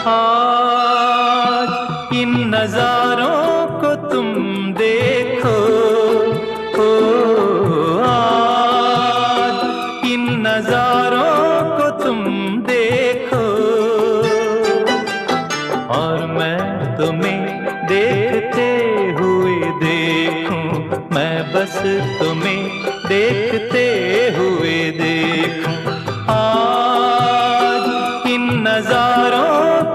आज इन नजारों को तुम देखो, ओ आज इन नजारों को तुम देखो, और मैं तुम्हें देखते हुए देखूं, मैं बस तुम्हें देखते हुए देखूं।